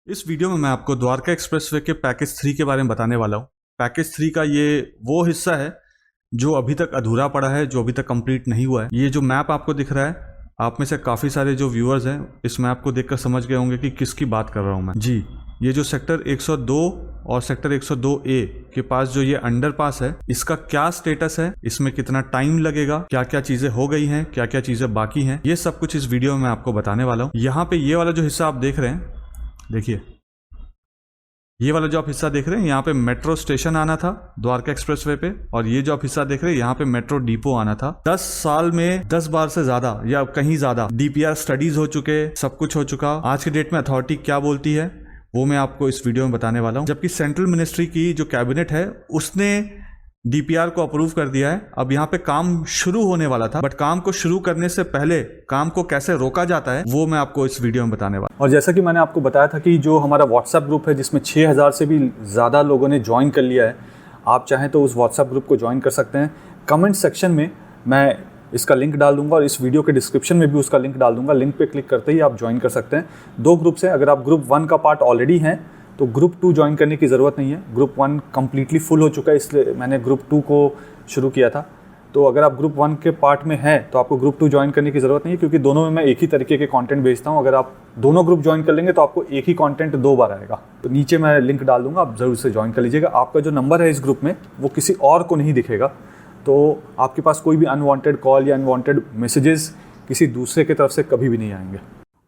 इस वीडियो में मैं आपको द्वारका एक्सप्रेसवे के पैकेज 3 के बारे में बताने वाला हूँ। पैकेज 3 का ये वो हिस्सा है जो अभी तक अधूरा पड़ा है, जो अभी तक कंप्लीट नहीं हुआ है। ये जो मैप आपको दिख रहा है, आप में से काफ़ी सारे जो व्यूअर्स हैं इस मैप को देखकर समझ गए होंगे कि किसकी बात कर रहा हूँ मैं। जी, ये जो सेक्टर 102 और सेक्टर 102A के पास जो ये अंडरपास है, इसका क्या स्टेटस है, इसमें कितना टाइम लगेगा, क्या क्या चीज़ें हो गई हैं, क्या क्या चीज़ें बाकी हैं, ये सब कुछ इस वीडियो में मैं आपको बताने वाला हूँ। यहाँ पे ये वाला जो हिस्सा आप देख रहे हैं, देखिए ये वाला जो आप हिस्सा देख रहे हैं, यहाँ पे मेट्रो स्टेशन आना था द्वारका एक्सप्रेसवे पे, और ये जो आप हिस्सा देख रहे हैं यहाँ पे मेट्रो डिपो आना था। 10 साल में 10 बार से ज्यादा या कहीं ज्यादा डीपीआर स्टडीज हो चुके, सब कुछ हो चुका। आज के डेट में अथॉरिटी क्या बोलती है वो मैं आपको इस वीडियो में बताने वाला हूँ। जबकि सेंट्रल मिनिस्ट्री की जो कैबिनेट है उसने डीपीआर को अप्रूव कर दिया है। अब यहाँ पे काम शुरू होने वाला था, बट काम को शुरू करने से पहले काम को कैसे रोका जाता है वो मैं आपको इस वीडियो में बताने वाला हूँ। और जैसा कि मैंने आपको बताया था कि जो हमारा व्हाट्सएप ग्रुप है जिसमें 6000 से भी ज़्यादा लोगों ने ज्वाइन कर लिया है, आप चाहें तो उस व्हाट्सएप ग्रुप को ज्वाइन कर सकते हैं। कमेंट सेक्शन में मैं इसका लिंक डाल दूंगा और इस वीडियो के डिस्क्रिप्शन में भी उसका लिंक डाल दूंगा। लिंक पे क्लिक करते ही आप ज्वाइन कर सकते हैं। 2 ग्रुप्स हैं। अगर आप ग्रुप 1 का पार्ट ऑलरेडी हैं तो ग्रुप 2 ज्वाइन करने की ज़रूरत नहीं है। ग्रुप 1 कम्प्लीटली फुल हो चुका है, इसलिए मैंने ग्रुप 2 को शुरू किया था। तो अगर आप ग्रुप 1 के पार्ट में हैं तो आपको ग्रुप 2 ज्वाइन करने की ज़रूरत नहीं है, क्योंकि दोनों में मैं एक ही तरीके के कंटेंट भेजता हूं। अगर आप दोनों ग्रुप ज्वाइन कर लेंगे तो आपको एक ही कंटेंट 2 बार आएगा। तो नीचे मैं लिंक डाल दूंगा, आप ज़रूर से ज्वाइन कर लीजिएगा। आपका जो नंबर है इस ग्रुप में वो किसी और को नहीं दिखेगा, तो आपके पास कोई भी अनवांटेड कॉल या अनवांटेड मैसेजेस किसी दूसरे की तरफ से कभी भी नहीं आएंगे।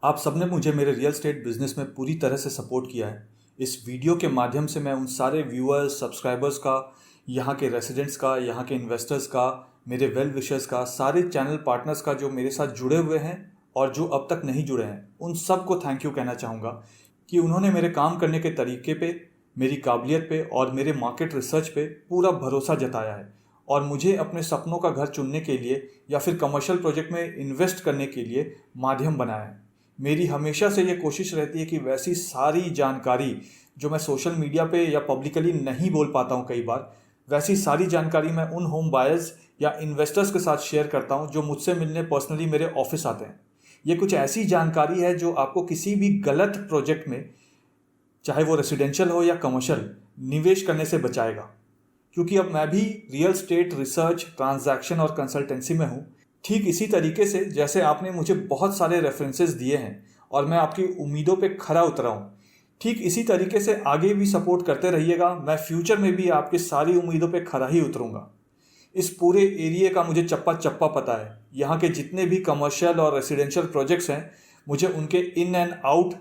आप सबने मुझे मेरे रियल एस्टेट बिजनेस में पूरी तरह से सपोर्ट किया है। इस वीडियो के माध्यम से मैं उन सारे व्यूअर्स, सब्सक्राइबर्स का, यहाँ के रेसिडेंट्स का, यहाँ के इन्वेस्टर्स का, मेरे वेल विशर्स का, सारे चैनल पार्टनर्स का जो मेरे साथ जुड़े हुए हैं और जो अब तक नहीं जुड़े हैं, उन सब को थैंक यू कहना चाहूँगा कि उन्होंने मेरे काम करने के तरीके पे, मेरी काबिलियत पे और मेरे मार्केट रिसर्च पे पूरा भरोसा जताया है और मुझे अपने सपनों का घर चुनने के लिए या फिर कमर्शियल प्रोजेक्ट में इन्वेस्ट करने के लिए माध्यम बनाया है। मेरी हमेशा से ये कोशिश रहती है कि वैसी सारी जानकारी जो मैं सोशल मीडिया पे या पब्लिकली नहीं बोल पाता हूँ कई बार, वैसी सारी जानकारी मैं उन होम बायर्स या इन्वेस्टर्स के साथ शेयर करता हूँ जो मुझसे मिलने पर्सनली मेरे ऑफिस आते हैं। ये कुछ ऐसी जानकारी है जो आपको किसी भी गलत प्रोजेक्ट में, चाहे वो रेसिडेंशियल हो या कमर्शियल, निवेश करने से बचाएगा। क्योंकि अब मैं भी रियल एस्टेट रिसर्च, ट्रांजैक्शन और कंसल्टेंसी में हूँ। ठीक इसी तरीके से जैसे आपने मुझे बहुत सारे रेफरेंसेस दिए हैं और मैं आपकी उम्मीदों पे खरा उतरा हूँ, ठीक इसी तरीके से आगे भी सपोर्ट करते रहिएगा। मैं फ्यूचर में भी आपकी सारी उम्मीदों पे खरा ही उतरूँगा। इस पूरे एरिया का मुझे चप्पा चप्पा पता है। यहाँ के जितने भी कमर्शियल और रेसिडेंशियल प्रोजेक्ट्स हैं, मुझे उनके इन एंड आउट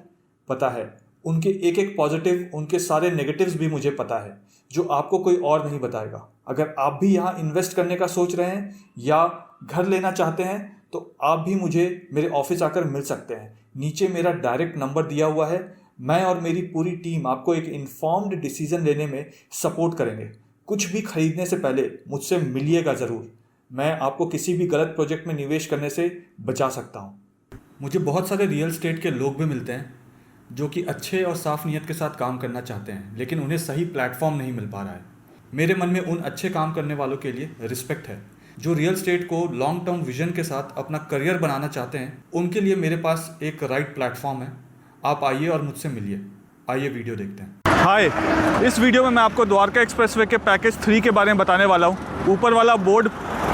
पता है। उनके एक एक पॉजिटिव, उनके सारे नेगेटिव्स भी मुझे पता है, जो आपको कोई और नहीं बताएगा। अगर आप भी यहाँ इन्वेस्ट करने का सोच रहे हैं या घर लेना चाहते हैं तो आप भी मुझे मेरे ऑफिस आकर मिल सकते हैं। नीचे मेरा डायरेक्ट नंबर दिया हुआ है। मैं और मेरी पूरी टीम आपको एक इन्फॉर्म्ड डिसीजन लेने में सपोर्ट करेंगे। कुछ भी खरीदने से पहले मुझसे मिलिएगा ज़रूर। मैं आपको किसी भी गलत प्रोजेक्ट में निवेश करने से बचा सकता हूँ। मुझे बहुत सारे रियल एस्टेट के लोग भी मिलते हैं जो कि अच्छे और साफ नीयत के साथ काम करना चाहते हैं, लेकिन उन्हें सही प्लेटफॉर्म नहीं मिल पा रहा है। मेरे मन में उन अच्छे काम करने वालों के लिए रिस्पेक्ट है जो रियल एस्टेट को लॉन्ग टर्म विजन के साथ अपना करियर बनाना चाहते हैं। उनके लिए मेरे पास एक राइट प्लेटफॉर्म है। आप आइए और मुझसे मिलिए। आइए वीडियो देखते हैं। हाय, इस वीडियो में मैं आपको द्वारका एक्सप्रेसवे के पैकेज 3 के बारे में बताने वाला हूँ। ऊपर वाला बोर्ड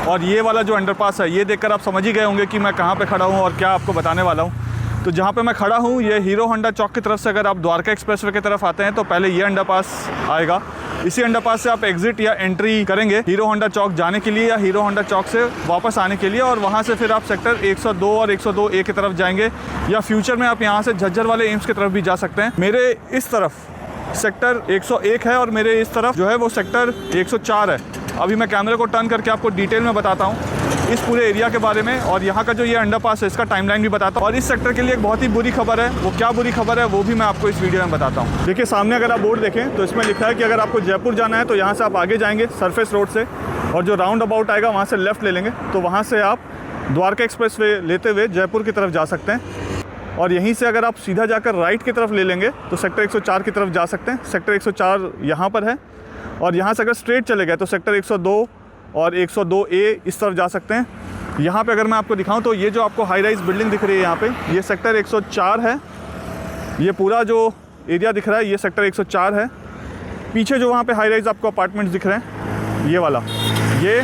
और ये वाला जो अंडरपास है, ये देखकर आप समझ ही गए होंगे कि मैं कहाँ पे खड़ा हूँ और क्या आपको बताने वाला हूँ। तो जहाँ पे मैं खड़ा हूँ, ये हीरो होंडा चौक की तरफ से अगर आप द्वारका एक्सप्रेसवे की तरफ आते हैं तो पहले ये अंडरपास आएगा। इसी अंडरपास से आप एग्जिट या एंट्री करेंगे हीरो होंडा चौक जाने के लिए या हीरो होंडा चौक से वापस आने के लिए, और वहाँ से फिर आप सेक्टर 102 और 102A की तरफ जाएंगे, या फ्यूचर में आप यहाँ से झज्जर वाले एम्स की तरफ भी जा सकते हैं। मेरे इस तरफ सेक्टर 101 है और मेरे इस तरफ जो है वो सेक्टर 104 है। अभी मैं कैमरे को टर्न करके आपको डिटेल में बताता हूँ इस पूरे एरिया के बारे में, और यहाँ का जो ये अंडरपास है इसका टाइमलाइन भी बताता हूँ। और इस सेक्टर के लिए एक बहुत ही बुरी खबर है। वो क्या बुरी खबर है वो भी मैं आपको इस वीडियो में बताता हूँ। देखिए सामने अगर आप बोर्ड देखें तो इसमें लिखा है कि अगर आपको जयपुर जाना है तो यहाँ से आप आगे जाएंगे सरफेस रोड से, और जो राउंड अबाउट आएगा वहाँ से लेफ्ट ले लेंगे तो वहाँ से आप द्वारका एक्सप्रेसवे लेते हुए जयपुर की तरफ जा सकते हैं। और यहीं से अगर आप सीधा जाकर राइट की तरफ ले लेंगे तो सेक्टर 104 की तरफ जा सकते हैं। सेक्टर 104 यहाँ पर है, और यहाँ से अगर स्ट्रेट चले गए तो सेक्टर 102 और 102A इस तरफ जा सकते हैं। यहाँ पे अगर मैं आपको दिखाऊं तो ये जो आपको हाई राइज बिल्डिंग दिख रही है यहाँ पे, ये सेक्टर 104 है। ये पूरा जो एरिया दिख रहा है ये सेक्टर 104 है। पीछे जो वहाँ पे हाई राइज आपको अपार्टमेंट्स दिख रहे हैं ये वाला, ये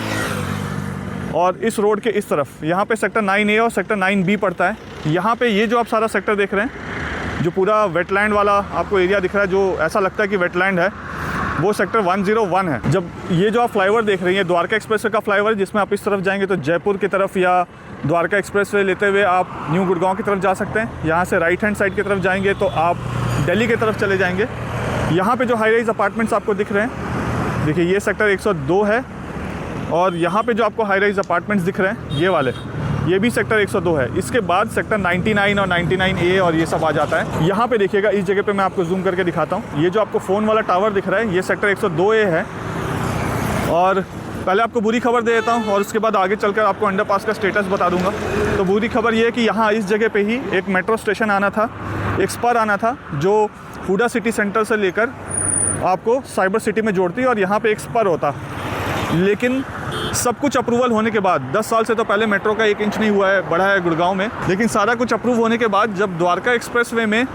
और इस रोड के इस तरफ यहाँ पे सेक्टर 9A और सेक्टर 9B पड़ता है। यहाँ पे ये जो आप सारा सेक्टर देख रहे हैं, जो पूरा वेटलैंड वाला आपको एरिया दिख रहा है, जो ऐसा लगता है कि वेटलैंड है, वो सेक्टर 101 है। जब ये जो आप फ्लाईओवर देख रही हैं, द्वारका एक्सप्रेसवे का फ्लाईओवर, जिसमें आप इस तरफ जाएंगे तो जयपुर की तरफ या द्वारका एक्सप्रेसवे लेते हुए आप न्यू गुड़गांव की तरफ जा सकते हैं। यहाँ से राइट हैंड साइड की तरफ जाएंगे तो आप दिल्ली की तरफ चले जाएंगे। यहाँ पे जो हाई राइज अपार्टमेंट्स आपको दिख रहे हैं, देखिए ये सेक्टर 102 है, और यहाँ पे जो आपको हाई राइज अपार्टमेंट्स दिख रहे हैं ये वाले, ये भी सेक्टर 102 है। इसके बाद सेक्टर 99 और 99A और ये सब आ जाता है। यहाँ पे देखिएगा, इस जगह पे मैं आपको जूम करके दिखाता हूँ। ये जो आपको फ़ोन वाला टावर दिख रहा है ये सेक्टर 102A है। और पहले आपको बुरी खबर दे देता हूँ और उसके बाद आगे चलकर आपको अंडरपास का स्टेटस बता दूंगा। तो बुरी खबर ये है कि यहाँ इस जगह पे ही एक मेट्रो स्टेशन आना था, एक स्पर आना था, जो हुडा सिटी सेंटर से लेकर आपको साइबर सिटी में जोड़ती, और यहाँ पे एक स्पर होता। लेकिन सब कुछ अप्रूवल होने के बाद, 10 साल से तो पहले मेट्रो का 1 इंच नहीं हुआ है, बढ़ा है गुड़गांव में, लेकिन सारा कुछ अप्रूव होने के बाद जब द्वारका एक्सप्रेसवे में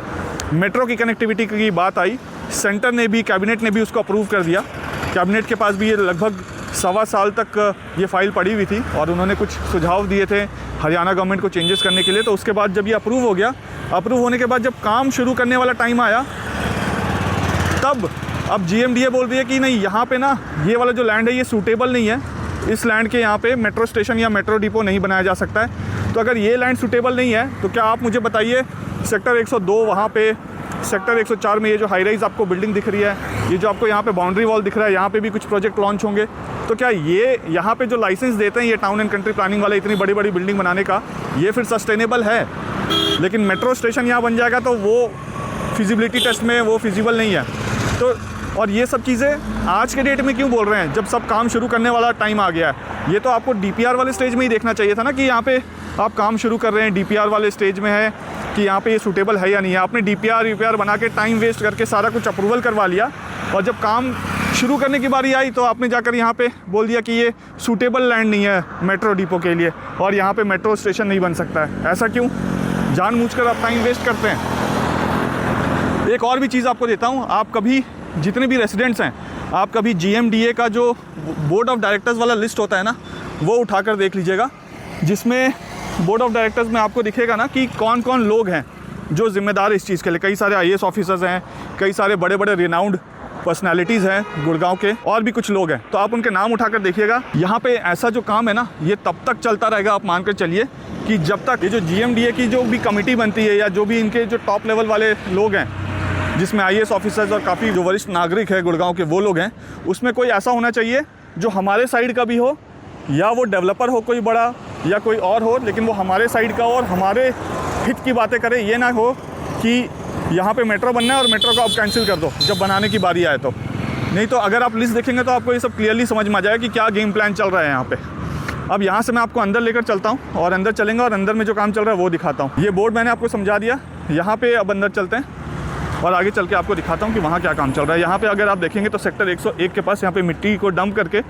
मेट्रो की कनेक्टिविटी की बात आई, सेंटर ने भी, कैबिनेट ने भी उसको अप्रूव कर दिया। कैबिनेट के पास भी ये लगभग 1.25 साल तक ये फाइल पड़ी हुई थी और उन्होंने कुछ सुझाव दिए थे हरियाणा गवर्नमेंट को चेंजेस करने के लिए। तो उसके बाद जब ये अप्रूव हो गया, अप्रूव होने के बाद जब काम शुरू करने वाला टाइम आया, तब अब GMDA बोल रही है कि नहीं, यहाँ पे ना ये वाला जो लैंड है ये सूटेबल नहीं है, इस लैंड के यहाँ पे मेट्रो स्टेशन या मेट्रो डिपो नहीं बनाया जा सकता है। तो अगर ये लैंड सूटेबल नहीं है तो क्या आप मुझे बताइए, सेक्टर 102 वहाँ पे, सेक्टर 104 में ये जो हाई राइज आपको बिल्डिंग दिख रही है, ये जो आपको यहाँ पे बाउंड्री वॉल दिख रहा है, यहाँ पे भी कुछ प्रोजेक्ट लॉन्च होंगे। तो क्या ये यहाँ पे जो लाइसेंस देते हैं ये टाउन एंड कंट्री प्लानिंग वाले इतनी बड़ी बड़ी बिल्डिंग बनाने का, ये फिर सस्टेनेबल है? लेकिन मेट्रो स्टेशन यहाँ बन जाएगा तो वो फिजिबिलिटी टेस्ट में वो फिजिबल नहीं है। तो और ये सब चीज़ें आज के डेट में क्यों बोल रहे हैं, जब सब काम शुरू करने वाला टाइम आ गया है? ये तो आपको DPR वाले स्टेज में ही देखना चाहिए था ना, कि यहाँ पे आप काम शुरू कर रहे हैं, DPR वाले स्टेज में है कि यहाँ पे ये सूटेबल है या नहीं है। आपने DPR बना के टाइम वेस्ट करके सारा कुछ अप्रूवल करवा लिया, और जब काम शुरू करने की बारी आई तो आपने जाकर यहाँ पे बोल दिया कि ये सूटेबल लैंड नहीं है मेट्रो डिपो के लिए, और यहाँ पे मेट्रो स्टेशन नहीं बन सकता है। ऐसा क्यों? जानबूझकर आप टाइम वेस्ट करते हैं। एक और भी चीज़ आपको देता हूँ, आप कभी, जितने भी रेसिडेंट्स हैं, आप कभी GMDA का जो बोर्ड ऑफ डायरेक्टर्स वाला लिस्ट होता है ना, वो उठाकर देख लीजिएगा, जिसमें बोर्ड ऑफ डायरेक्टर्स में आपको दिखेगा ना कि कौन कौन लोग हैं जो जिम्मेदार इस चीज़ के लिए। कई सारे IAS ऑफिसर्स हैं, कई सारे बड़े बड़े रिनाउंड पर्सनैलिटीज़ हैं गुड़गांव के, और भी कुछ लोग हैं। तो आप उनके नाम उठाकर देखिएगा। यहाँ पे ऐसा जो काम है ना, ये तब तक चलता रहेगा, आप मानकर चलिए, कि जब तक ये जो GMDA की जो भी कमेटी बनती है, या जो भी इनके जो टॉप लेवल वाले लोग हैं, जिसमें IAS ऑफिसर्स और काफ़ी जो वरिष्ठ नागरिक हैं गुड़गांव के, वो लोग हैं, उसमें कोई ऐसा होना चाहिए जो हमारे साइड का भी हो, या वो डेवलपर हो कोई बड़ा, या कोई और हो, लेकिन वो हमारे साइड का और हमारे हित की बातें करे। ये ना हो कि यहाँ पे मेट्रो बनना है और मेट्रो को आप कैंसिल कर दो जब बनाने की बारी आए तो। नहीं तो अगर आप लिस्ट देखेंगे तो आपको ये सब क्लियरली समझ में आ जाएगा कि क्या गेम प्लान चल रहा है यहाँ पे। अब यहाँ से मैं आपको अंदर लेकर चलता हूँ, और अंदर चलेंगे और अंदर में जो काम चल रहा है वो दिखाता हूँ। ये बोर्ड मैंने आपको समझा दिया। यहाँ पे अब अंदर चलते हैं और आगे चल के आपको दिखाता हूँ कि वहाँ क्या काम चल रहा है। यहाँ पे अगर आप देखेंगे तो सेक्टर 101 के पास यहाँ पे मिट्टी को डंप करके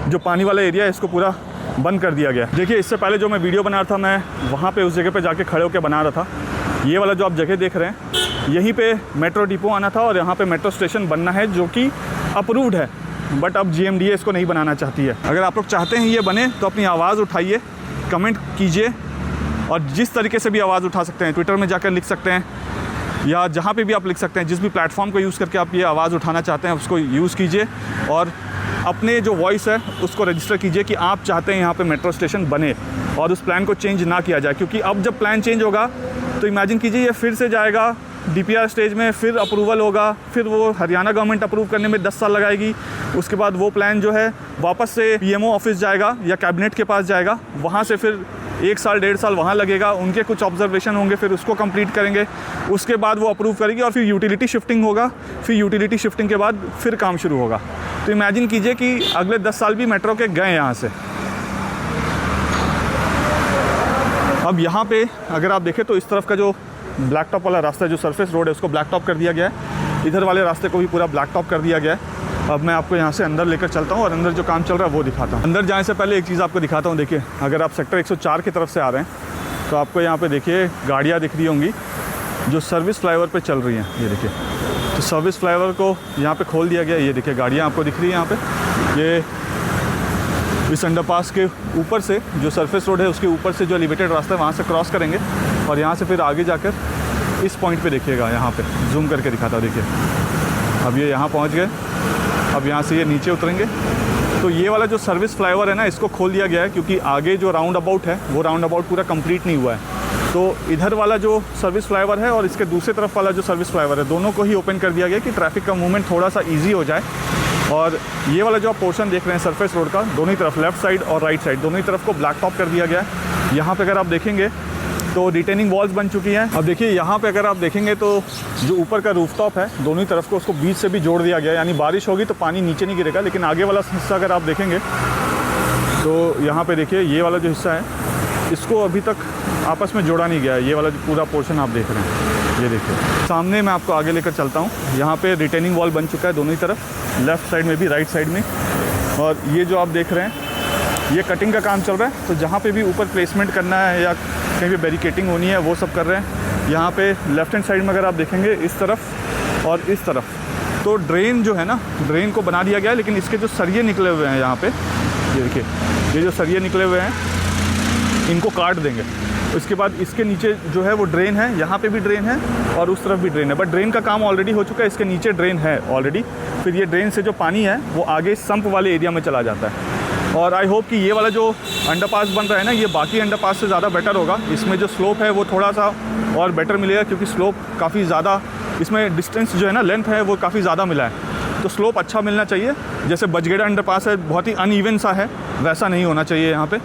जो पानी वाला एरिया है, इसको पूरा बंद कर दिया गया। देखिए, इससे पहले जो मैं वीडियो बना रहा था, मैं वहाँ पे उस जगह पे जाके खड़े होकर बना रहा था। ये वाला जो आप जगह देख रहे हैं, यहीं पे मेट्रो डिपो आना था और यहाँ पे मेट्रो स्टेशन बनना है, जो कि अप्रूव्ड है, बट अब GMDA इसको नहीं बनाना चाहती है। अगर आप लोग चाहते हैं ये बने तो अपनी आवाज़ उठाइए, कमेंट कीजिए, और जिस तरीके से भी आवाज़ उठा सकते हैं, ट्विटर में जाकर लिख सकते हैं, या जहाँ पे भी आप लिख सकते हैं। जिस भी प्लेटफॉर्म को यूज़ करके आप ये आवाज़ उठाना चाहते हैं उसको यूज़ कीजिए, और अपने जो वॉइस है उसको रजिस्टर कीजिए कि आप चाहते हैं यहाँ पे मेट्रो स्टेशन बने, और उस प्लान को चेंज ना किया जाए। क्योंकि अब जब प्लान चेंज होगा तो इमेजिन कीजिए ये फिर से जाएगा DPR स्टेज में, फिर अप्रूवल होगा, फिर वो हरियाणा गवर्नमेंट अप्रूव करने में 10 साल लगाएगी। उसके बाद वो प्लान जो है वापस से PMO ऑफिस जाएगा या कैबिनेट के पास जाएगा, वहाँ से फिर 1 साल 1.5 साल वहाँ लगेगा, उनके कुछ ऑब्जर्वेशन होंगे, फिर उसको कंप्लीट करेंगे, उसके बाद वो अप्रूव करेगी, और फिर यूटिलिटी शिफ्टिंग होगा, फिर यूटिलिटी शिफ्टिंग के बाद फिर काम शुरू होगा। तो इमेजिन कीजिए कि अगले 10 साल भी मेट्रो के गए यहाँ से। अब यहाँ पे अगर आप देखें तो इस तरफ का जो ब्लैक टॉप वाला रास्ता है, जो सरफेस रोड है, उसको ब्लैक टॉप कर दिया गया है। इधर वाले रास्ते को भी पूरा ब्लैक टॉप कर दिया गया है। अब मैं आपको यहाँ से अंदर लेकर चलता हूँ और अंदर जो काम चल रहा है वो दिखाता हूँ। अंदर जाने से पहले एक चीज़ आपको दिखाता हूँ। देखिए, अगर आप सेक्टर 104 की तरफ से आ रहे हैं तो आपको यहाँ पे देखिए गाड़ियाँ दिख रही होंगी जो सर्विस फ्लाईओवर पे चल रही हैं। ये देखिए, तो सर्विस फ्लाईओवर को यहाँ पे खोल दिया गया। ये देखिए गाड़ियाँ आपको दिख रही है यहाँ पे। ये इस अंडरपास के ऊपर से जो सरफेस रोड है उसके ऊपर से जो एलिवेटेड रास्ता है वहाँ से क्रॉस करेंगे और यहाँ से फिर आगे जाकर इस पॉइंट पे देखिएगा, यहाँ पे जूम करके दिखाता हूँ। देखिए अब ये यहाँ पहुँच गए। अब यहाँ से ये नीचे उतरेंगे तो ये वाला जो सर्विस फ्लाईओवर है ना, इसको खोल दिया गया है क्योंकि आगे जो राउंड अबाउट है वो राउंड अबाउट पूरा कंप्लीट नहीं हुआ है। तो इधर वाला जो सर्विस फ्लाईओवर है और इसके दूसरी तरफ वाला जो सर्विस फ्लाईओवर है, दोनों को ही ओपन कर दिया गया कि ट्रैफिक का मूवमेंट थोड़ा सा ईजी हो जाए। और ये वाला जो आप पोर्शन देख रहे हैं सरफेस रोड का, दोनों ही तरफ लेफ्ट साइड और राइट साइड दोनों ही तरफ को ब्लैक टॉप कर दिया गया है। यहाँ पे अगर आप देखेंगे तो रिटेनिंग वॉल्स बन चुकी हैं। अब देखिए यहाँ पे अगर आप देखेंगे तो जो ऊपर का रूफटॉप है दोनों ही तरफ को उसको बीच से भी जोड़ दिया गया है, यानी बारिश होगी तो पानी नीचे नहीं गिरेगा। लेकिन आगे वाला हिस्सा अगर आप देखेंगे तो यहाँ पे देखिए ये वाला जो हिस्सा है इसको अभी तक आपस में जोड़ा नहीं गया है। ये वाला जो पूरा पोर्शन आप देख रहे हैं, ये देखिए सामने मैं आपको आगे लेकर चलता हूँ। यहाँ पे रिटेनिंग वॉल बन चुका है दोनों ही तरफ, लेफ़्ट साइड में भी राइट साइड में। और ये जो आप देख रहे हैं ये कटिंग का काम चल रहा है। तो जहाँ पे भी ऊपर प्लेसमेंट करना है या कहीं भी बैरिकेटिंग होनी है वो सब कर रहे हैं। यहाँ पे लेफ्ट हैंड साइड में अगर आप देखेंगे इस तरफ और इस तरफ तो ड्रेन जो है ना, ड्रेन को बना दिया गया है। लेकिन इसके जो सरिये निकले हुए हैं यहाँ पे, ये देखिए ये जो सरिये निकले हुए हैं इनको काट देंगे। उसके बाद इसके नीचे जो है वो ड्रेन है, यहाँ पे भी ड्रेन है और उस तरफ भी ड्रेन है। बट ड्रेन का काम ऑलरेडी हो चुका है, इसके नीचे ड्रेन है ऑलरेडी। फिर ये ड्रेन से जो पानी है वो आगे सम्प वाले एरिया में चला जाता है। और आई होप कि ये वाला जो अंडरपास बन रहा है ना, ये बाकी अंडरपास से ज़्यादा बेटर होगा। इसमें जो स्लोप है वो थोड़ा सा और बेटर मिलेगा क्योंकि स्लोप काफ़ी ज़्यादा, इसमें डिस्टेंस जो है ना, लेंथ है वो काफ़ी ज़्यादा मिला है। तो स्लोप अच्छा मिलना चाहिए। जैसे बजगेड़ा अंडरपास है बहुत ही अनइवन सा है, वैसा नहीं होना चाहिए यहाँ पे।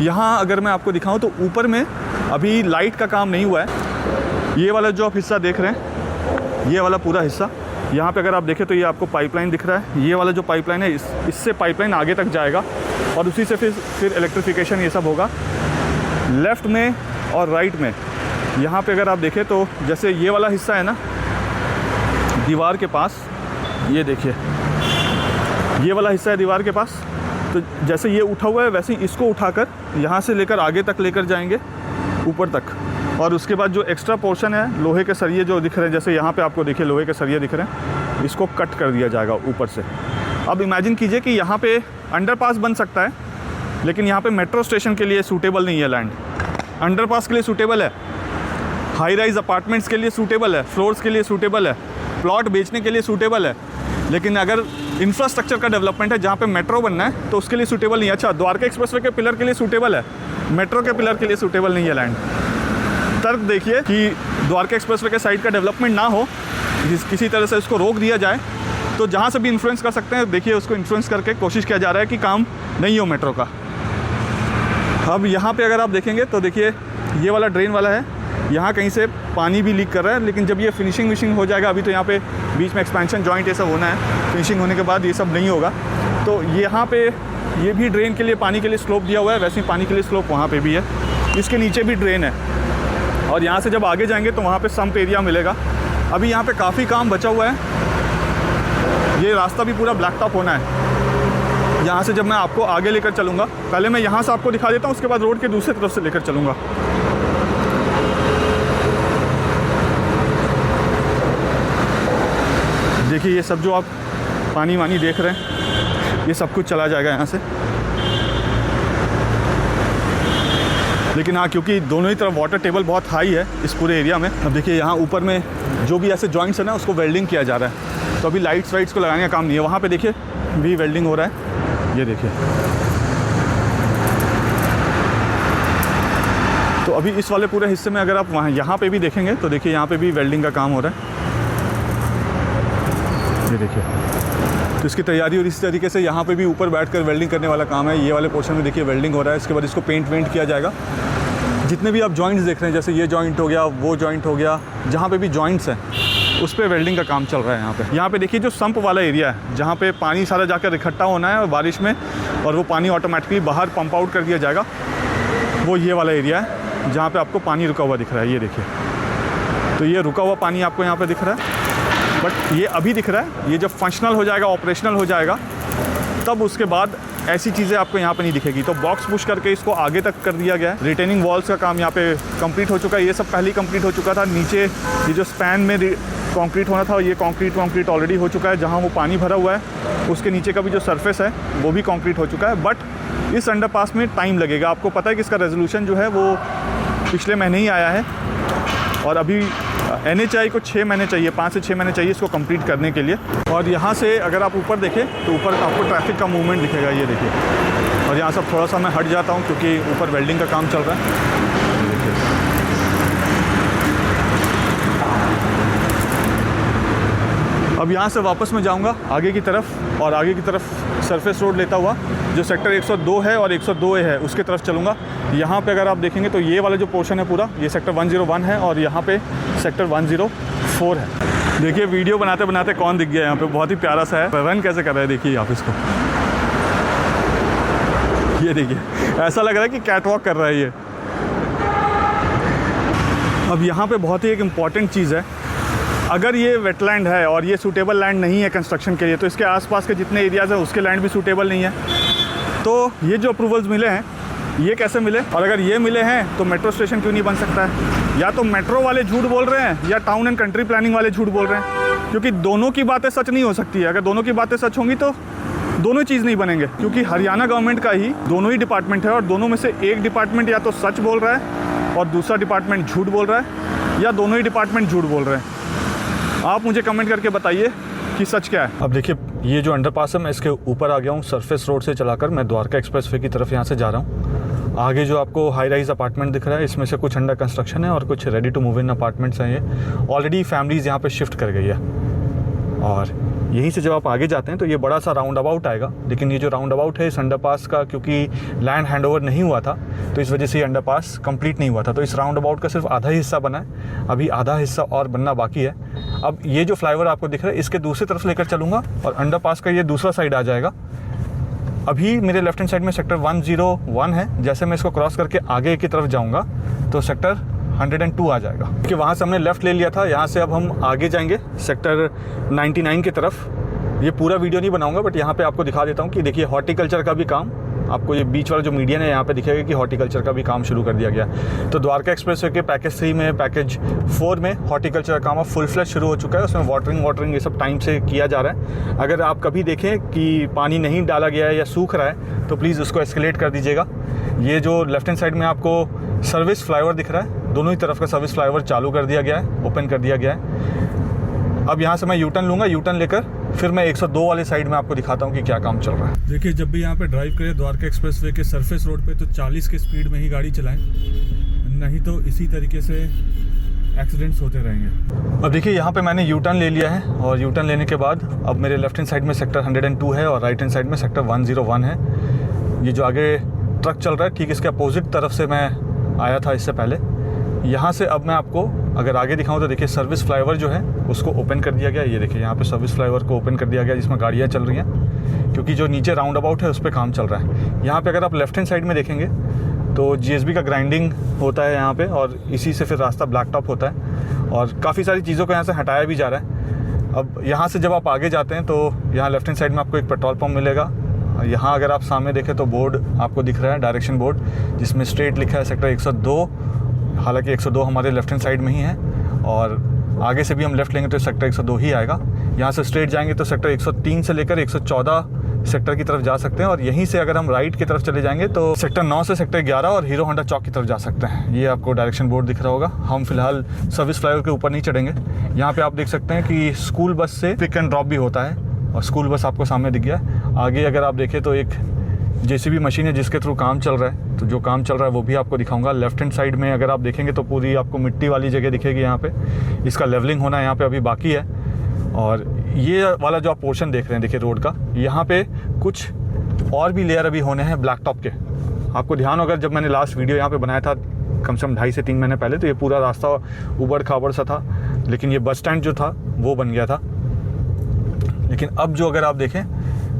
यहाँ अगर मैं आपको दिखाऊँ तो ऊपर में अभी लाइट का काम नहीं हुआ है। ये वाला जो आप हिस्सा देख रहे हैं, ये वाला पूरा हिस्सा, यहाँ पे अगर आप देखें तो ये आपको पाइपलाइन दिख रहा है। ये वाला जो पाइपलाइन है इससे पाइपलाइन आगे तक जाएगा और उसी से फिर इलेक्ट्रिफिकेशन ये सब होगा। लेफ़्ट में और राइट में यहाँ पे अगर आप देखें तो जैसे ये वाला हिस्सा है ना दीवार के पास, ये देखिए ये वाला हिस्सा है दीवार के पास। तो जैसे ये उठा हुआ है वैसे ही इसको उठाकर यहाँ से लेकर आगे तक लेकर जाएंगे ऊपर तक। और उसके बाद जो एक्स्ट्रा पोर्शन है लोहे के सरिये जो दिख रहे हैं, जैसे यहाँ पे आपको देखिए लोहे के सरिये दिख रहे हैं, इसको कट कर दिया जाएगा ऊपर से। अब इमेजिन कीजिए कि यहाँ पे अंडरपास बन सकता है लेकिन यहाँ पे मेट्रो स्टेशन के लिए सूटेबल नहीं है लैंड। अंडरपास के लिए सूटेबल है, हाई राइज अपार्टमेंट्स के लिए सूटेबल है, फ्लोर्स के लिए सूटेबल है, प्लॉट बेचने के लिए सूटेबल है। लेकिन अगर इंफ्रास्ट्रक्चर का डेवलपमेंट है जहाँ पे मेट्रो बनना है तो उसके लिए सूटेबल नहीं है। अच्छा, द्वारका एक्सप्रेसवे के पिलर के लिए सूटेबल है, मेट्रो के पिलर के लिए सूटेबल नहीं है लैंड। तर्क देखिए कि द्वारका एक्सप्रेसवे के साइड का डेवलपमेंट ना हो, किसी तरह से इसको रोक दिया जाए। तो जहाँ से भी इन्फ्लुएंस कर सकते हैं देखिए उसको इन्फ्लुएंस करके कोशिश किया जा रहा है कि काम नहीं हो मेट्रो का। अब यहाँ पे अगर आप देखेंगे तो देखिए ये वाला ड्रेन वाला है, यहाँ कहीं से पानी भी लीक कर रहा है। लेकिन जब ये फिनिशिंग विशिंग हो जाएगा, अभी तो यहाँ पे बीच में एक्सपेंशन जॉइंट ये सब होना है, फिनिशिंग होने के बाद ये सब नहीं होगा। तो यहाँ पे ये भी ड्रेन के लिए पानी के लिए स्लोप दिया हुआ है, वैसे ही पानी के लिए स्लोप वहाँ पे भी है। इसके नीचे भी ड्रेन है और यहाँ से जब आगे जाएंगे तो वहाँ पे सम्प एरिया मिलेगा। अभी यहाँ पे काफ़ी काम बचा हुआ है। ये रास्ता भी पूरा ब्लैक टॉप होना है। यहाँ से जब मैं आपको आगे लेकर चलूँगा, पहले मैं यहाँ से आपको दिखा देता हूँ, उसके बाद रोड के दूसरी तरफ से लेकर चलूँगा। देखिए ये सब जो आप पानी वानी देख रहे हैं ये सब कुछ चला जाएगा यहाँ से। लेकिन हाँ, क्योंकि दोनों ही तरफ वाटर टेबल बहुत हाई है इस पूरे एरिया में। अब देखिए यहाँ ऊपर में जो भी ऐसे जॉइंट्स है ना उसको वेल्डिंग किया जा रहा है। तो अभी लाइट्स वाइट्स को लगाने का काम नहीं है। वहाँ पे देखिए भी वेल्डिंग हो रहा है, ये देखिए। तो अभी इस वाले पूरे हिस्से में अगर आप वहाँ यहाँ पे भी देखेंगे तो देखिए यहाँ पे भी वेल्डिंग का काम हो रहा है, ये देखिए। तो इसकी तैयारी और इस तरीके से यहाँ पे भी ऊपर बैठकर वेल्डिंग करने वाला काम है। ये वाले पोर्शन में देखिए वेल्डिंग हो रहा है। इसके बाद इसको पेंट वेंट किया जाएगा। जितने भी आप जॉइंट्स देख रहे हैं, जैसे ये जॉइंट हो गया, वो जॉइंट हो गया, जहाँ पे भी जॉइंट्स हैं उस पर वेल्डिंग का काम चल रहा है यहाँ पे। यहाँ पे देखिए जो सम्प वाला एरिया है जहाँ पे पानी सारा जाकर इकट्ठा होना है और बारिश में, और वो पानी ऑटोमेटिकली बाहर पंप आउट कर दिया जाएगा, वो ये वाला एरिया है जहाँ पे आपको पानी रुका हुआ दिख रहा है, ये देखिए। तो ये रुका हुआ पानी आपको यहाँ पे दिख रहा है, बट ये अभी दिख रहा है। ये जब फंक्शनल हो जाएगा, ऑपरेशनल हो जाएगा, तब उसके बाद ऐसी चीज़ें आपको यहाँ पे नहीं दिखेगी। तो बॉक्स पुश करके इसको आगे तक कर दिया गया है। रिटेनिंग वॉल्स का काम यहाँ पे कंप्लीट हो चुका है। ये सब पहले ही कंप्लीट हो चुका था। नीचे ये जो स्पैन में कंक्रीट होना था और ये कंक्रीट ऑलरेडी हो चुका है। जहाँ वो पानी भरा हुआ है उसके नीचे का भी जो सरफेस है वो भी कंक्रीट हो चुका है। बट इस अंडरपास में टाइम लगेगा। आपको पता है कि इसका रेजोल्यूशन जो है वो पिछले महीने ही आया है और अभी NHAI को 6 महीने चाहिए, 5 से 6 महीने चाहिए इसको कंप्लीट करने के लिए। और यहाँ से अगर आप ऊपर देखें तो ऊपर आपको ट्रैफिक का मूवमेंट दिखेगा, ये देखिए। और यहाँ से थोड़ा सा मैं हट जाता हूँ क्योंकि ऊपर वेल्डिंग का काम चल रहा है। अब यहाँ से वापस मैं जाऊँगा आगे की तरफ और आगे की तरफ सरफेस रोड लेता हुआ जो सेक्टर 102 है और 102A है उसके तरफ चलूँगा। यहाँ पे अगर आप देखेंगे तो ये वाला जो पोर्शन है पूरा ये सेक्टर 101 है और यहाँ पे सेक्टर 104 है। देखिए वीडियो बनाते बनाते कौन दिख गया यहाँ पे, बहुत ही प्यारा सा है। रन कैसे कर रहा है देखिए आप इसको, ये देखिए ऐसा लग रहा है कि कैटवॉक कर रहा है ये। अब यहाँ पे बहुत ही एक इम्पॉर्टेंट चीज़ है, अगर ये वेटलैंड है और ये सूटेबल लैंड नहीं है कंस्ट्रक्शन के लिए तो इसके आसपास के जितने एरियाज़ हैं उसके लैंड भी सूटेबल नहीं है। तो ये जो अप्रूवल्स मिले हैं ये कैसे मिले, और अगर ये मिले हैं तो मेट्रो स्टेशन क्यों नहीं बन सकता है? या तो मेट्रो वाले झूठ बोल रहे हैं या टाउन एंड कंट्री प्लानिंग वाले झूठ बोल रहे हैं, क्योंकि दोनों की बातें सच नहीं हो सकती है। अगर दोनों की बातें सच होंगी तो दोनों चीज़ नहीं बनेंगे, क्योंकि हरियाणा गवर्नमेंट का ही दोनों ही डिपार्टमेंट है और दोनों में से एक डिपार्टमेंट या तो सच बोल रहा है और दूसरा डिपार्टमेंट झूठ बोल रहा है, या दोनों ही डिपार्टमेंट झूठ बोल रहे हैं। आप मुझे कमेंट करके बताइए कि सच क्या है। अब देखिए ये जो अंडरपास है मैं इसके ऊपर आ गया हूँ, सरफेस रोड से चलाकर मैं द्वारका एक्सप्रेसवे की तरफ यहाँ से जा रहा हूँ। आगे जो आपको हाई राइज अपार्टमेंट दिख रहा है इसमें से कुछ अंडर कंस्ट्रक्शन है और कुछ ready to move in apartments हैं। ये ऑलरेडी फैमिलीज़ यहाँ पे शिफ्ट कर गई है और यहीं से जब आप आगे जाते हैं तो ये बड़ा सा राउंड अबाउट आएगा। लेकिन ये जो राउंड अबाउट है इस अंडरपास का क्योंकि लैंड हैंडओवर नहीं हुआ था तो इस वजह से ये अंडरपास कंप्लीट नहीं हुआ था। तो इस राउंड अबाउट का सिर्फ आधा हिस्सा बना है, अभी आधा हिस्सा और बनना बाकी है। अब ये जो फ्लाईओवर आपको दिख रहा है इसके दूसरी तरफ लेकर चलूँगा और अंडरपास का ये दूसरा साइड आ जाएगा। अभी मेरे लेफ्ट हैंड साइड में सेक्टर 101 है, जैसे मैं इसको क्रॉस करके आगे की तरफ जाऊँगा तो सेक्टर 102 आ जाएगा कि वहाँ से हमने लेफ़्ट ले लिया था। यहाँ से अब हम आगे जाएंगे सेक्टर 99 की तरफ। ये पूरा वीडियो नहीं बनाऊंगा बट यहाँ पे आपको दिखा देता हूँ कि देखिए हॉर्टिकल्चर का भी काम, आपको ये बीच वाला जो मीडियन है यहाँ पे दिखेगा कि हॉर्टिकल्चर का भी काम शुरू कर दिया गया। तो द्वारका एक्सप्रेसवे के पैकेज 3 में, पैकेज 4 में हॉर्टिकल्चर का काम अब फुल फ्लैश शुरू हो चुका है। उसमें वाटरिंग ये सब टाइम से किया जा रहा है। अगर आप कभी देखें कि पानी नहीं डाला गया है या सूख रहा है तो प्लीज़ उसको एस्केलेट कर दीजिएगा। ये जो लेफ्ट हैंड साइड में आपको सर्विस फ्लाईओवर दिख रहा है, दोनों ही तरफ का सर्विस फ्लाईओवर चालू कर दिया गया है, ओपन कर दिया गया है। अब यहाँ से मैं यूटर्न लूँगा, यूटर्न लेकर फिर मैं 102 वाले साइड में आपको दिखाता हूँ कि क्या काम चल रहा है। देखिए जब भी यहाँ पे ड्राइव करें द्वारका एक्सप्रेसवे के सरफेस रोड पे तो 40 के स्पीड में ही गाड़ी चलाएं, नहीं तो इसी तरीके से एक्सीडेंट्स होते रहेंगे। अब देखिए यहाँ पे मैंने यूटर्न ले लिया है और यूटर्न लेने के बाद अब मेरे लेफ्ट हैंड साइड में सेक्टर 102 है और राइट हैंड साइड में सेक्टर 101 है। ये जो आगे ट्रक चल रहा है ठीक इसके अपोजिट तरफ से मैं आया था इससे पहले। यहाँ से अब मैं आपको अगर आगे दिखाऊं तो देखिए सर्विस फ्लाईओवर जो है उसको ओपन कर दिया गया। ये देखिए यहाँ पे सर्विस फ्लाईओवर को ओपन कर दिया गया जिसमें गाड़ियाँ चल रही हैं, क्योंकि जो नीचे राउंड अबाउट है उस पर काम चल रहा है। यहाँ पे अगर आप लेफ्ट हैंड साइड में देखेंगे तो GSB का ग्राइंडिंग होता है यहाँ पे और इसी से फिर रास्ता ब्लैक टॉप होता है और काफ़ी सारी चीज़ों को यहाँ से हटाया भी जा रहा है। अब यहाँ से जब आप आगे जाते हैं तो यहाँ लेफ्ट हैंड साइड में आपको एक पेट्रोल पंप मिलेगा। यहाँ अगर आप सामने देखें तो बोर्ड आपको दिख रहा है, डायरेक्शन बोर्ड, जिसमें स्ट्रेट लिखा है सेक्टर 102। हालांकि 102 हमारे लेफ्ट हैंड साइड में ही है और आगे से भी हम लेफ़्ट लेंगे तो सेक्टर 102 ही आएगा। यहाँ से स्ट्रेट जाएंगे तो सेक्टर 103 से लेकर 114 सेक्टर की तरफ जा सकते हैं और यहीं से अगर हम राइट की तरफ चले जाएंगे तो सेक्टर 9 से सेक्टर 11 और हीरो होंडा चौक की तरफ जा सकते हैं। ये आपको डायरेक्शन बोर्ड दिख रहा होगा। हम फिलहाल सर्विस फ्लाईओवर के ऊपर नहीं चढ़ेंगे। यहाँ पे आप देख सकते हैं कि स्कूल बस से पिक एंड ड्रॉप भी होता है और स्कूल बस आपको सामने दिख गया। आगे अगर आप देखें तो एक JCB मशीन है जिसके थ्रू काम चल रहा है, तो जो काम चल रहा है वो भी आपको दिखाऊंगा। लेफ्ट हैंड साइड में अगर आप देखेंगे तो पूरी आपको मिट्टी वाली जगह दिखेगी। यहाँ पे इसका लेवलिंग होना यहाँ पे अभी बाकी है। और ये वाला जो आप पोर्शन देख रहे हैं देखिए रोड का, यहाँ पे कुछ और भी लेयर अभी होने हैं ब्लैक टॉप के। आपको ध्यान होगा जब मैंने लास्ट वीडियो यहाँ पे बनाया था कम से कम 2.5 से 3 महीने पहले, तो ये पूरा रास्ता उबड़ खाबड़ सा था, लेकिन ये बस स्टैंड जो था वो बन गया था। लेकिन अब जो अगर आप देखें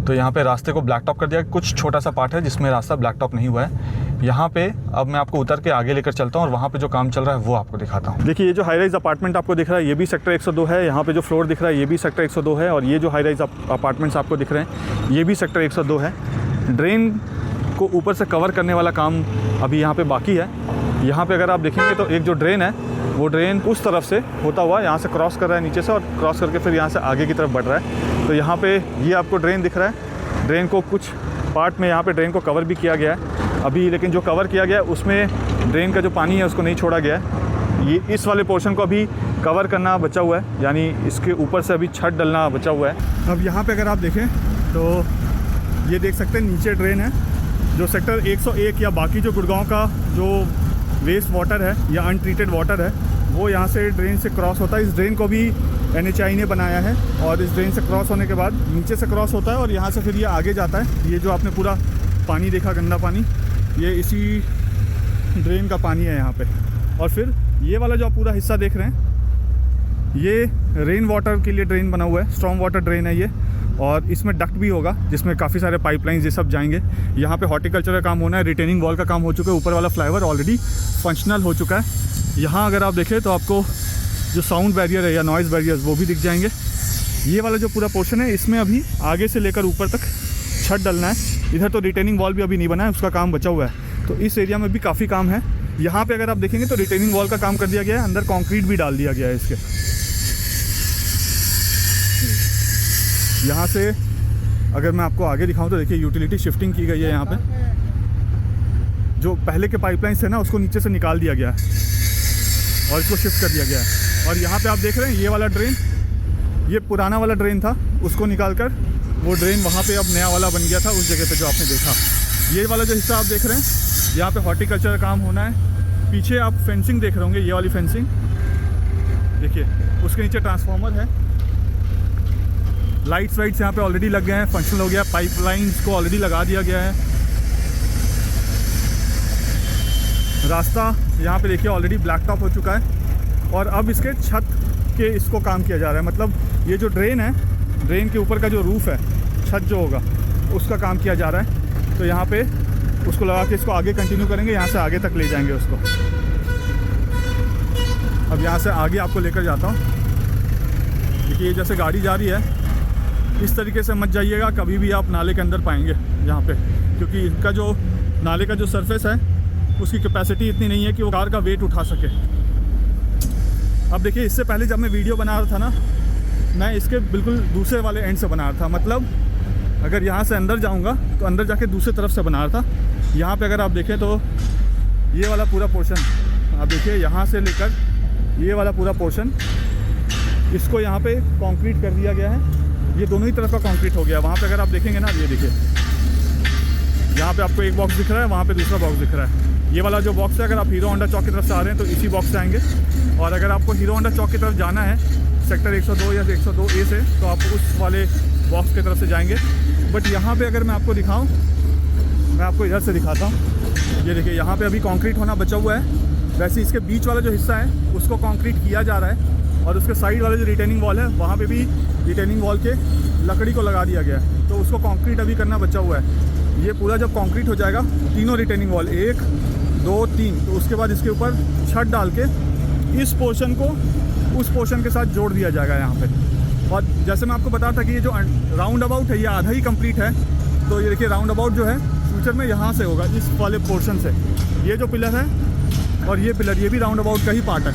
तो यहाँ पे रास्ते को ब्लैक टॉप कर दिया। कुछ छोटा सा पार्ट है जिसमें रास्ता ब्लैक टॉप नहीं हुआ है। यहाँ पे अब मैं आपको उतर के आगे लेकर चलता हूँ और वहाँ पे जो काम चल रहा है वो आपको दिखाता हूँ। देखिए ये जो हाई राइज अपार्टमेंट आपको दिख रहा है ये भी सेक्टर 102 है। यहाँ पे जो फ्लोर दिख रहा है ये भी सेक्टर 102 है और ये जो हाई राइज अपार्टमेंट्स आपको दिख रहे हैं ये भी सेक्टर 102 है। ड्रेन को ऊपर से कवर करने वाला काम अभी यहाँ पे बाकी है। यहाँ पे अगर आप देखेंगे तो एक जो ड्रेन है वो ड्रेन उस तरफ से होता हुआ यहाँ से क्रॉस कर रहा है नीचे से, और क्रॉस करके फिर यहाँ से आगे की तरफ बढ़ रहा है। तो यहाँ पे ये आपको ड्रेन दिख रहा है। ड्रेन को कुछ पार्ट में यहाँ पे ड्रेन को कवर भी किया गया है अभी, लेकिन जो कवर किया गया है उसमें ड्रेन का जो पानी है उसको नहीं छोड़ा गया है। ये इस वाले पोर्शन को अभी कवर करना बचा हुआ है, यानी इसके ऊपर से अभी छत डलना बचा हुआ है। अब यहाँ पे अगर आप देखें तो ये देख सकते हैं नीचे ड्रेन है, जो सेक्टर 101 या बाकी जो गुड़गांव का जो वेस्ट वाटर है या अनट्रीटेड वाटर है वो यहाँ से ड्रेन से क्रॉस होता है। इस ड्रेन को भी NHI ने बनाया है, और इस ड्रेन से क्रॉस होने के बाद नीचे से क्रॉस होता है और यहाँ से फिर ये आगे जाता है। ये जो आपने पूरा पानी देखा, गंदा पानी, ये इसी ड्रेन का पानी है यहाँ पे। और फिर ये वाला जो आप पूरा हिस्सा देख रहे हैं, ये रेन वाटर के लिए ड्रेन बना हुआ है, स्टॉर्म वाटर ड्रेन है ये, और इसमें डक्ट भी होगा जिसमें काफ़ी सारे पाइपलाइंस ये सब जाएंगे। यहाँ पे हॉर्टिकल्चर का काम होना है, रिटेनिंग वॉल का काम हो चुका है, ऊपर वाला फ्लाईओवर ऑलरेडी फंक्शनल हो चुका है। यहाँ अगर आप देखें तो आपको जो साउंड बैरियर है या नॉइज़ बैरियर्स वो भी दिख जाएंगे। ये वाला जो पूरा पोर्शन है इसमें अभी आगे से लेकर ऊपर तक छत डलना है। इधर तो रिटेनिंग वॉल भी अभी नहीं बना है, उसका काम बचा हुआ है। तो इस एरिया में भी काफ़ी काम है। यहाँ पे अगर आप देखेंगे तो रिटेनिंग वॉल का काम कर दिया गया है, अंदर कंक्रीट भी डाल दिया गया है इसके। यहाँ से अगर मैं आपको आगे दिखाऊं तो देखिए यूटिलिटी शिफ्टिंग की गई है। यहाँ पे जो पहले के पाइपलाइंस थे ना उसको नीचे से निकाल दिया गया है और इसको शिफ्ट कर दिया गया है। और यहाँ पे आप देख रहे हैं ये वाला ड्रेन, ये पुराना वाला ड्रेन था, उसको निकाल कर वो ड्रेन वहाँ पे अब नया वाला बन गया था उस जगह पे जो आपने देखा। ये वाला जो हिस्सा आप देख रहे हैं यहाँ पे हॉर्टिकल्चर का काम होना है। पीछे आप फेंसिंग देख रहे होंगे, ये वाली फेंसिंग देखिए, उसके नीचे ट्रांसफार्मर है। लाइट्स वाइट्स यहाँ पे ऑलरेडी लग गए हैं, फंक्शनल हो गया। पाइपलाइंस को ऑलरेडी लगा दिया गया है। रास्ता यहाँ पे देखिए ऑलरेडी ब्लैक टॉप हो चुका है, और अब इसके छत के इसको काम किया जा रहा है। मतलब ये जो ड्रेन है, ड्रेन के ऊपर का जो रूफ़ है, छत जो होगा उसका काम किया जा रहा है। तो यहाँ पे उसको लगा के इसको आगे कंटिन्यू करेंगे, यहाँ से आगे तक ले जाएंगे उसको। अब यहाँ से आगे आपको लेकर जाता हूँ। देखिए जैसे गाड़ी जा रही है इस तरीके से मत जाइएगा, कभी भी आप नाले के अंदर पाएंगे यहाँ पे, क्योंकि इनका जो नाले का जो सरफेस है उसकी कैपेसिटी इतनी नहीं है कि वो कार का वेट उठा सके। अब देखिए इससे पहले जब मैं वीडियो बना रहा था ना, मैं इसके बिल्कुल दूसरे वाले एंड से बना रहा था। मतलब अगर यहाँ से अंदर जाऊँगा तो अंदर जाके दूसरी तरफ से बना रहा था। यहाँ पे अगर आप देखें तो ये वाला पूरा पोर्शन आप देखिए, यहाँ से लेकर ये वाला पूरा पोर्शन, इसको यहाँ पे कंक्रीट कर दिया गया है। ये दोनों ही तरफ का कंक्रीट हो गया। वहाँ पे अगर आप देखेंगे ना, ये देखिए यहाँ पे आपको एक बॉक्स दिख रहा है, वहाँ पे दूसरा बॉक्स दिख रहा है। ये वाला जो बॉक्स है, अगर आप हीरो होंडा चौक की तरफ से आ रहे हैं तो इसी बॉक्स से आएंगे, और अगर आपको हीरो होंडा चौक की तरफ जाना है सेक्टर 102 या 102A से, तो आप उस वाले बॉक्स की तरफ से जाएंगे। बट यहाँ पे अगर मैं आपको दिखाऊँ, मैं आपको इधर से दिखाता हूँ। ये देखिए यहाँ पे अभी कंक्रीट होना बचा हुआ है। वैसे इसके बीच वाला जो हिस्सा है उसको कंक्रीट किया जा रहा है, और उसके साइड वाले जो रिटेनिंग वॉल है वहाँ पे भी रिटेनिंग वॉल के लकड़ी को लगा दिया गया है। तो उसको कंक्रीट अभी करना बचा हुआ है। ये पूरा जब कंक्रीट हो जाएगा, तीनों रिटेनिंग वॉल 1 2 3, तो उसके बाद इसके ऊपर छत डाल के इस पोर्शन को उस पोर्शन के साथ जोड़ दिया जाएगा यहाँ पे। और जैसे मैं आपको बता था कि ये जो राउंड अबाउट है ये आधा ही कंप्लीट है। तो ये देखिए राउंड अबाउट जो है फ्यूचर में यहाँ से होगा, इस वाले पोर्शन से। ये जो पिलर है और ये पिलर, ये भी राउंड अबाउट का ही पार्ट है।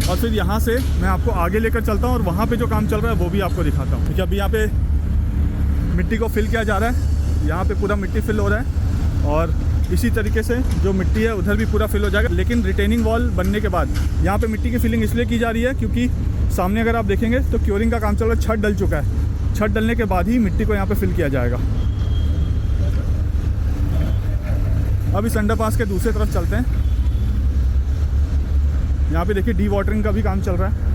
और फिर यहाँ से मैं आपको आगे लेकर चलता हूँ और वहाँ पे जो काम चल रहा है वो भी आपको दिखाता हूँ। क्योंकि अभी यहाँ पे मिट्टी को फिल किया जा रहा है, यहाँ पे पूरा मिट्टी फिल हो रहा है, और इसी तरीके से जो मिट्टी है उधर भी पूरा फिल हो जाएगा। लेकिन रिटेनिंग वॉल बनने के बाद यहाँ पे मिट्टी की फिलिंग इसलिए की जा रही है क्योंकि सामने अगर आप देखेंगे तो क्योरिंग का काम चल रहा है, छत डल चुका है। छत डलने के बाद ही मिट्टी को यहाँ पे फिल किया जाएगा। अब इस अंडरपास के दूसरे तरफ चलते हैं। यहाँ पे देखिए डी वाटरिंग का भी काम चल रहा है।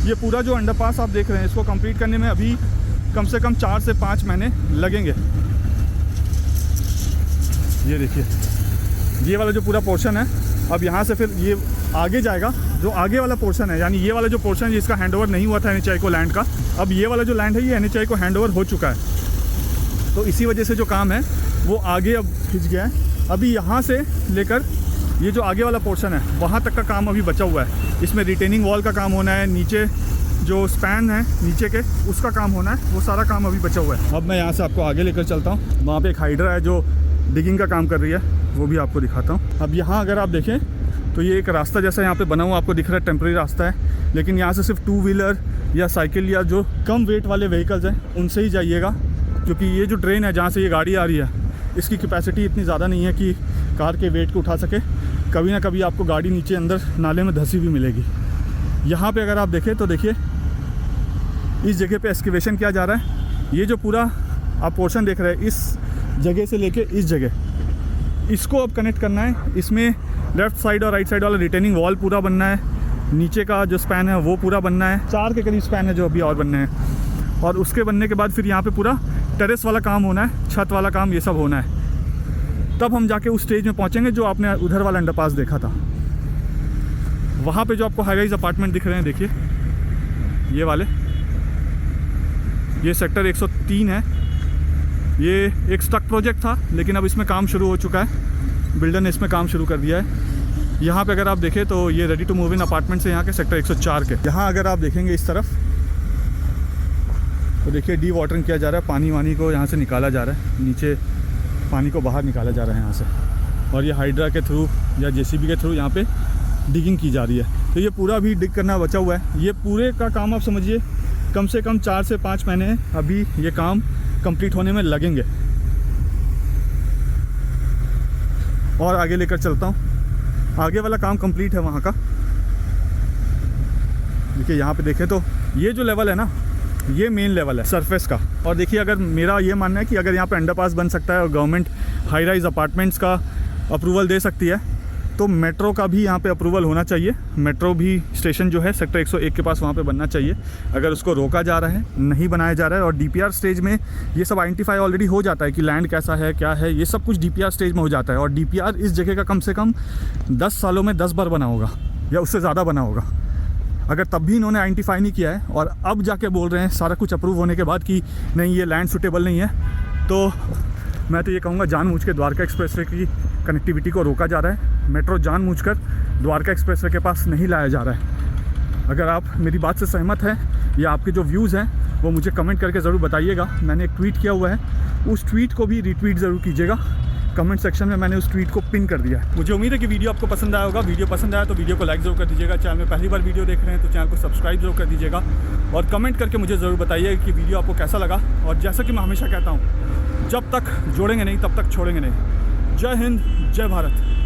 ये पूरा जो अंडरपास आप देख रहे हैं, इसको कंप्लीट करने में अभी कम से कम 4 से 5 महीने लगेंगे। ये देखिए ये वाला जो पूरा पोर्शन है, अब यहाँ से फिर ये आगे जाएगा। जो आगे वाला पोर्शन है, यानी ये वाला जो पोर्शन है जिसका हैंडओवर नहीं हुआ था NHI को लैंड का, अब ये वाला जो लैंड है ये NHI को हैंडओवर हो चुका है। तो इसी वजह से जो काम है वो आगे अब खिंच गया है। अभी यहाँ से लेकर ये जो आगे वाला पोर्शन है वहाँ तक का काम अभी बचा हुआ है। इसमें रिटेनिंग वॉल का काम होना है, नीचे जो स्पैन है नीचे के उसका काम होना है, वो सारा काम अभी बचा हुआ है। अब मैं यहाँ से आपको आगे लेकर चलता हूँ। वहाँ पे एक हाइड्रा है जो डिगिंग का काम कर रही है, वो भी आपको दिखाता हूँ। अब यहाँ अगर आप देखें तो ये एक रास्ता जैसा यहाँ पे बना हुआ आपको दिख रहा है, टेम्प्रेरी रास्ता है, लेकिन यहाँ से सिर्फ 2 व्हीलर या साइकिल या जो कम वेट वाले व्हीकल्स हैं उनसे ही जाइएगा, क्योंकि ये जो ड्रेन है जहाँ से ये गाड़ी आ रही है इसकी कैपेसिटी इतनी ज़्यादा नहीं है कि कार के वेट को उठा सके। कभी ना कभी आपको गाड़ी नीचे अंदर नाले में धंसी हुई मिलेगी। यहाँ पे अगर आप देखें तो देखिए इस जगह पे एक्सकेवेशन किया जा रहा है। ये जो पूरा आप पोर्शन देख रहे हैं इस जगह से लेके इस जगह, इसको अब कनेक्ट करना है। इसमें लेफ़्ट साइड और राइट साइड वाला रिटेनिंग वॉल पूरा बनना है, नीचे का जो स्पैन है वो पूरा बनना है, 4 के करीब स्पैन है जो अभी और बनने हैं। और उसके बनने के बाद फिर यहाँ पे पूरा टेरेस वाला काम होना है, छत वाला काम, ये सब होना है। तब हम जाके उस स्टेज में पहुँचेंगे जो आपने उधर वाला अंडरपास देखा था। वहाँ पे जो आपको हाई राइज अपार्टमेंट दिख रहे हैं, देखिए ये वाले, ये सेक्टर 103 है। ये एक स्टक प्रोजेक्ट था लेकिन अब इसमें काम शुरू हो चुका है, बिल्डर ने इसमें काम शुरू कर दिया है। यहाँ पे अगर आप देखें तो ये ready to move in apartments है यहाँ के, सेक्टर 104 के। यहाँ अगर आप देखेंगे इस तरफ तो देखिए डी वाटरिंग किया जा रहा है, पानी वानी को यहाँ से निकाला जा रहा है, नीचे पानी को बाहर निकाला जा रहा है यहाँ से, और ये हाइड्रा के थ्रू या जेसीबी के थ्रू यहाँ पे डिगिंग की जा रही है। तो ये पूरा भी डिग करना बचा हुआ है। ये पूरे का काम आप समझिए कम से कम 4 से 5 महीने अभी ये काम कंप्लीट होने में लगेंगे। और आगे लेकर चलता हूँ, आगे वाला काम कंप्लीट है वहाँ का। देखिए यहाँ पे देखें तो ये जो लेवल है ना, ये मेन लेवल है सरफेस का। और देखिए अगर मेरा ये मानना है कि अगर यहाँ पे अंडरपास बन सकता है और गवर्नमेंट हाई राइज अपार्टमेंट्स का अप्रूवल दे सकती है तो मेट्रो का भी यहाँ पे अप्रूवल होना चाहिए। मेट्रो भी स्टेशन जो है सेक्टर 101 के पास वहाँ पे बनना चाहिए। अगर उसको रोका जा रहा है, नहीं बनाया जा रहा है, और डीपीआर स्टेज में ये सब आइडेंटिफाई ऑलरेडी हो जाता है कि लैंड कैसा है क्या है, ये सब कुछ डीपीआर स्टेज में हो जाता है। और डीपीआर इस जगह का कम से कम 10 सालों में 10 बार बना होगा या उससे ज़्यादा बना होगा। अगर तब भी इन्होंने आइडेंटिफाई नहीं किया है और अब जाके बोल रहे हैं सारा कुछ अप्रूव होने के बाद कि नहीं ये लैंड सूटेबल नहीं है, तो मैं तो ये कहूँगा जानबूझ के द्वारका एक्सप्रेसवे की कनेक्टिविटी को रोका जा रहा है। मेट्रो जानबूझकर द्वारका एक्सप्रेसवे के पास नहीं लाया जा रहा है। अगर आप मेरी बात से सहमत हैं या आपके जो व्यूज़ हैं वो मुझे कमेंट करके ज़रूर बताइएगा। मैंने एक ट्वीट किया हुआ है, उस ट्वीट को भी रीट्वीट ज़रूर कीजिएगा। कमेंट सेक्शन में मैंने उस ट्वीट को पिन कर दिया है। मुझे उम्मीद है कि वीडियो आपको पसंद आया होगा। वीडियो पसंद आया तो वीडियो को लाइक ज़रूर कर दीजिएगा। चैनल में पहली बार वीडियो देख रहे हैं तो चैनल को सब्सक्राइब जरूर कर दीजिएगा और कमेंट करके मुझे ज़रूर बताइएगा कि वीडियो आपको कैसा लगा। और जैसा कि मैं हमेशा कहता हूँ, जब तक जोड़ेंगे नहीं तब तक छोड़ेंगे नहीं। जय हिंद, जय भारत।